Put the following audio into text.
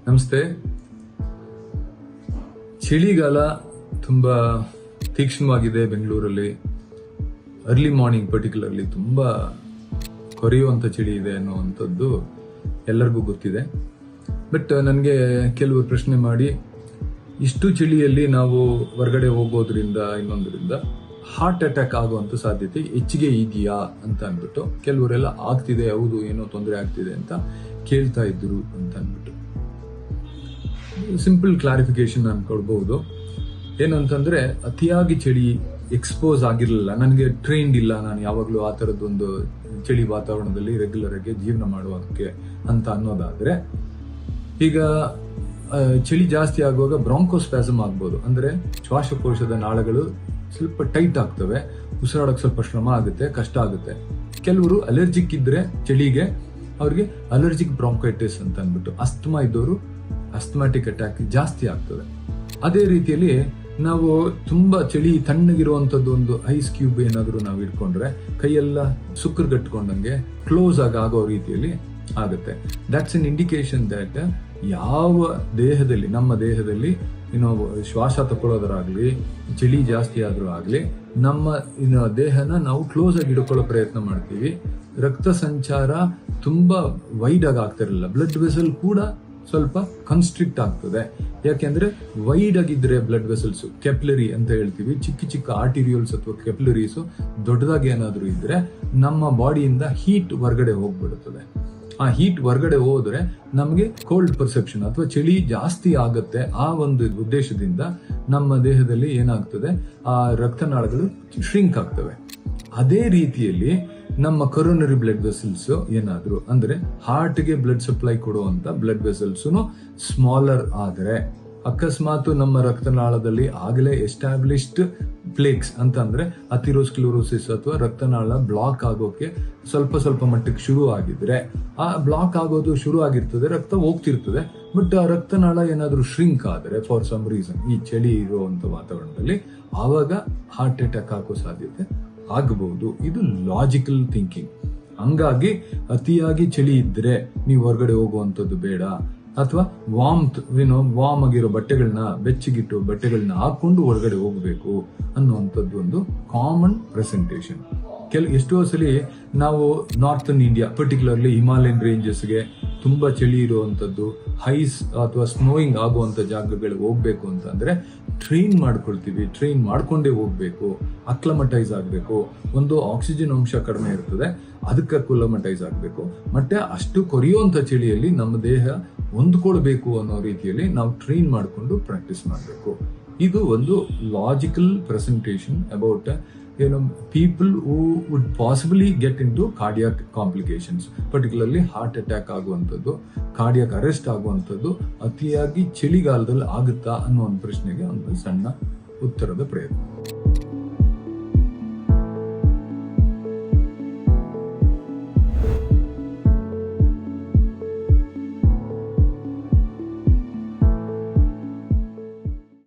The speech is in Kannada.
ನಮಸ್ತೆ. ಚಳಿಗಾಲ ತುಂಬಾ ತೀಕ್ಷ್ಣವಾಗಿದೆ ಬೆಂಗಳೂರಲ್ಲಿ. ಅರ್ಲಿ ಮಾರ್ನಿಂಗ್ ಪರ್ಟಿಕ್ಯುಲರ್ಲಿ ತುಂಬಾ ಕೊರೆಯುವಂತ ಚಳಿ ಇದೆ ಅನ್ನುವಂಥದ್ದು ಎಲ್ಲರಿಗೂ ಗೊತ್ತಿದೆ. ಬಟ್ ನನಗೆ ಕೆಲವರು ಪ್ರಶ್ನೆ ಮಾಡಿ, ಇಷ್ಟು ಚಳಿಯಲ್ಲಿ ನಾವು ಹೊರಗಡೆ ಹೋಗೋದ್ರಿಂದ ಇನ್ನೊಂದರಿಂದ ಹಾರ್ಟ್ ಅಟ್ಯಾಕ್ ಆಗುವಂತ ಸಾಧ್ಯತೆ ಹೆಚ್ಚಿಗೆ ಇದೆಯಾ ಅಂತ ಅಂದ್ಬಿಟ್ಟು ಕೆಲವರೆಲ್ಲ ಆಗ್ತಿದೆ, ಹೌದು ಏನೋ ತೊಂದರೆ ಆಗ್ತಿದೆ ಅಂತ ಕೇಳ್ತಾ ಇದ್ರು ಅಂತ ಅಂದ್ಬಿಟ್ಟು ಸಿಂಪಲ್ ಕ್ಲಾರಿಫಿಕೇಶನ್ ನಾನು ಕೊಡ್ಬಹುದು. ಏನಂತಂದ್ರೆ, ಅತಿಯಾಗಿ ಚಳಿ ಎಕ್ಸ್ಪೋಸ್ ಆಗಿರಲಿಲ್ಲ, ನನಗೆ ಟ್ರೈನ್ಡ್ ಇಲ್ಲ, ನಾನು ಯಾವಾಗಲೂ ಆ ಥರದ್ದೊಂದು ಚಳಿ ವಾತಾವರಣದಲ್ಲಿ ರೆಗ್ಯುಲರ್ ಆಗಿ ಜೀವನ ಮಾಡುವುದಕ್ಕೆ ಅಂತ ಅನ್ನೋದಾದ್ರೆ, ಈಗ ಚಳಿ ಜಾಸ್ತಿ ಆಗುವಾಗ ಬ್ರಾಂಕೋಸ್ಪ್ಯಾಸಮ್ ಆಗ್ಬೋದು. ಅಂದ್ರೆ ಶ್ವಾಸಕೋಶದ ನಾಳಗಳು ಸ್ವಲ್ಪ ಟೈಟ್ ಆಗ್ತವೆ, ಉಸಿರಾಡೋಕೆ ಸ್ವಲ್ಪ ಶ್ರಮ ಆಗುತ್ತೆ, ಕಷ್ಟ ಆಗುತ್ತೆ. ಕೆಲವರು ಅಲರ್ಜಿಕ್ ಇದ್ರೆ ಚಳಿಗೆ ಅವ್ರಿಗೆ ಅಲರ್ಜಿಕ್ ಬ್ರಾಂಕೈಟಿಸ್ ಅಂತ ಅಂದ್ಬಿಟ್ಟು, ಅಸ್ತಮಾ ಇದ್ದವರು ಅಸ್ತಮ್ಯಾಟಿಕ್ ಅಟ್ಯಾಕ್ ಜಾಸ್ತಿ ಆಗ್ತದೆ. ಅದೇ ರೀತಿಯಲ್ಲಿ ನಾವು ತುಂಬಾ ಚಳಿ ತಣ್ಣಗಿರುವಂತದ್ದು ಒಂದು ಐಸ್ ಕ್ಯೂಬ್ ಏನಾದ್ರು ನಾವು ಇಟ್ಕೊಂಡ್ರೆ ಕೈಯೆಲ್ಲ ಸುಕ್ಕರ್ಗಟ್ಕೊಂಡಂಗೆ ಕ್ಲೋಸ್ ಆಗೋ ರೀತಿಯಲ್ಲಿ ಆಗುತ್ತೆ. ದಟ್ಸ್ ಎನ್ ಇಂಡಿಕೇಶನ್ ದಟ್ ಯಾವ ದೇಹದಲ್ಲಿ, ನಮ್ಮ ದೇಹದಲ್ಲಿ ಶ್ವಾಸ ತಗೊಳ್ಳೋದ್ರಾಗ್ಲಿ, ಚಳಿ ಜಾಸ್ತಿ ಆದ್ರೂ ಆಗ್ಲಿ, ನಮ್ಮ ದೇಹನ ನಾವು ಕ್ಲೋಸ್ ಆಗಿ ಇಟ್ಕೊಳ್ಳೋ ಪ್ರಯತ್ನ ಮಾಡ್ತೀವಿ. ರಕ್ತ ಸಂಚಾರ ತುಂಬಾ ವೈಡ್ ಆಗಿ ಆಗ್ತಿರಲಿಲ್ಲ, ಬ್ಲಡ್ ವೆಸಲ್ ಕೂಡ ಸ್ವಲ್ಪ ಕನ್ಸ್ಟ್ರಿಕ್ಟ್ ಆಗ್ತದೆ. ಯಾಕೆಂದ್ರೆ ವೈಡ್ ಆಗಿದ್ರೆ ಬ್ಲಡ್ ವೆಸಲ್ಸ್, ಕೆಪ್ಲರಿ ಅಂತ ಹೇಳ್ತೀವಿ, ಚಿಕ್ಕ ಚಿಕ್ಕ ಆರ್ಟಿರಿಯಲ್ಸ್ ಅಥವಾ ಕೆಪ್ಲರೀಸ್ ದೊಡ್ಡದಾಗಿ ಏನಾದ್ರೂ ಇದ್ರೆ ನಮ್ಮ ಬಾಡಿಯಿಂದ ಹೀಟ್ ಹೊರಗಡೆ ಹೋಗ್ಬಿಡುತ್ತದೆ. ಆ ಹೀಟ್ ಹೊರಗಡೆ ಹೋದ್ರೆ ನಮಗೆ ಕೋಲ್ಡ್ ಪರ್ಸೆಪ್ಷನ್ ಅಥವಾ ಚಳಿ ಜಾಸ್ತಿ ಆಗುತ್ತೆ. ಆ ಒಂದು ಉದ್ದೇಶದಿಂದ ನಮ್ಮ ದೇಹದಲ್ಲಿ ಏನಾಗ್ತದೆ, ಆ ರಕ್ತನಾಳಗಳು ಶ್ರಿಂಕ್ ಆಗ್ತವೆ. ಅದೇ ರೀತಿಯಲ್ಲಿ ನಮ್ಮ ಕೊರೋನರಿ ಬ್ಲಡ್ ವೆಸಲ್ಸ್ ಏನಾದ್ರು ಅಂದ್ರೆ ಹಾರ್ಟ್ಗೆ ಬ್ಲಡ್ ಸಪ್ಲೈ ಕೊಡುವಂತ ಬ್ಲಡ್ ವೆಸಲ್ಸ್ ಸ್ಮಾಲರ್ ಆದ್ರೆ, ಅಕಸ್ಮಾತ್ ನಮ್ಮ ರಕ್ತನಾಳದಲ್ಲಿ ಆಗಲೇ ಎಸ್ಟಾಬ್ಲಿಷ್ಡ್ ಪ್ಲೇಕ್ಸ್ ಅಂತ ಅಂದ್ರೆ ಅಥಿರೋಸ್ಕ್ಲೆರೋಸಿಸ್ ಅಥವಾ ರಕ್ತನಾಳ ಬ್ಲಾಕ್ ಆಗೋಕೆ ಸ್ವಲ್ಪ ಮಟ್ಟಕ್ಕೆ ಶುರು ಆಗಿದ್ರೆ, ಆ ಬ್ಲಾಕ್ ಆಗೋದು ಶುರು ಆಗಿರ್ತದೆ, ರಕ್ತ ಹೋಗ್ತಿರ್ತದೆ. ಬಟ್ ಆ ರಕ್ತನಾಳ ಏನಾದ್ರೂ ಶ್ರಿಂಕ್ ಆದ್ರೆ ಫಾರ್ ಸಮ್ ರೀಸನ್, ಈ ಚಳಿ ಇರುವಂತ ವಾತಾವರಣದಲ್ಲಿ, ಆವಾಗ ಹಾರ್ಟ್ ಅಟ್ಯಾಕ್ ಆಗೋ ಸಾಧ್ಯತೆ ಆಗಬಹುದು. ಇದು ಲಾಜಿಕಲ್ ಥಿಂಕಿಂಗ್. ಹಂಗಾಗಿ ಅತಿಯಾಗಿ ಚಳಿ ಇದ್ರೆ ನೀವು ಹೊರಗಡೆ ಹೋಗುವಂಥದ್ದು ಬೇಡ. ಅಥವಾ ವಾರ್ಮ್ ಆಗಿರೋ ಬಟ್ಟೆಗಳನ್ನ, ಬೆಚ್ಚಗಿಟ್ಟು ಬಟ್ಟೆಗಳನ್ನ ಹಾಕೊಂಡು ಹೊರಗಡೆ ಹೋಗ್ಬೇಕು ಅನ್ನುವಂಥದ್ದು ಒಂದು ಕಾಮನ್ ಪ್ರೆಸೆಂಟೇಷನ್. ಎಷ್ಟೋ ಸಲ ನಾವು ನಾರ್ಥನ್ ಇಂಡಿಯಾ, ಪರ್ಟಿಕ್ಯುಲರ್ಲಿ ಹಿಮಾಲಯನ್ ರೇಂಜಸ್ಗೆ ತುಂಬಾ ಚಳಿ ಇರುವಂತದ್ದು, ಹೈಸ್ ಅಥವಾ ಸ್ನೋಯಿಂಗ್ ಆಗುವಂತ ಜಾಗಗಳಿಗೆ ಹೋಗ್ಬೇಕು ಅಂತಂದ್ರೆ ಟ್ರೈನ್ ಮಾಡ್ಕೊಳ್ತೀವಿ. ಟ್ರೈನ್ ಮಾಡ್ಕೊಂಡೇ ಹೋಗ್ಬೇಕು, ಅಕ್ಲಮಟೈಸ್ ಆಗ್ಬೇಕು. ಒಂದು ಆಕ್ಸಿಜನ್ ಅಂಶ ಕಡಿಮೆ ಇರ್ತದೆ, ಅದಕ್ಕೆ ಅಕ್ಲಮಟೈಸ್ ಆಗ್ಬೇಕು. ಮತ್ತೆ ಅಷ್ಟು ಕೊರೆಯುವಂತ ಚಳಿಯಲ್ಲಿ ನಮ್ಮ ದೇಹ ಹೊಂದ್ಕೊಳ್ಬೇಕು ಅನ್ನೋ ರೀತಿಯಲ್ಲಿ ನಾವು ಟ್ರೈನ್ ಮಾಡ್ಕೊಂಡು ಪ್ರಾಕ್ಟೀಸ್ ಮಾಡಬೇಕು. ಇದು ಒಂದು logical presentation about people who would possibly get into cardiac complications, particularly heart attack ಆಗುವಂಥದ್ದು, ಕಾರ್ಡಿಯಾಕ್ ಅರೆಸ್ಟ್ ಆಗುವಂಥದ್ದು ಅತಿಯಾಗಿ ಚಳಿಗಾಲದಲ್ಲಿ ಆಗುತ್ತಾ ಅನ್ನೋ ಒಂದು ಪ್ರಶ್ನೆಗೆ ಒಂದು ಸಣ್ಣ ಉತ್ತರದ ಪ್ರಯತ್ನ.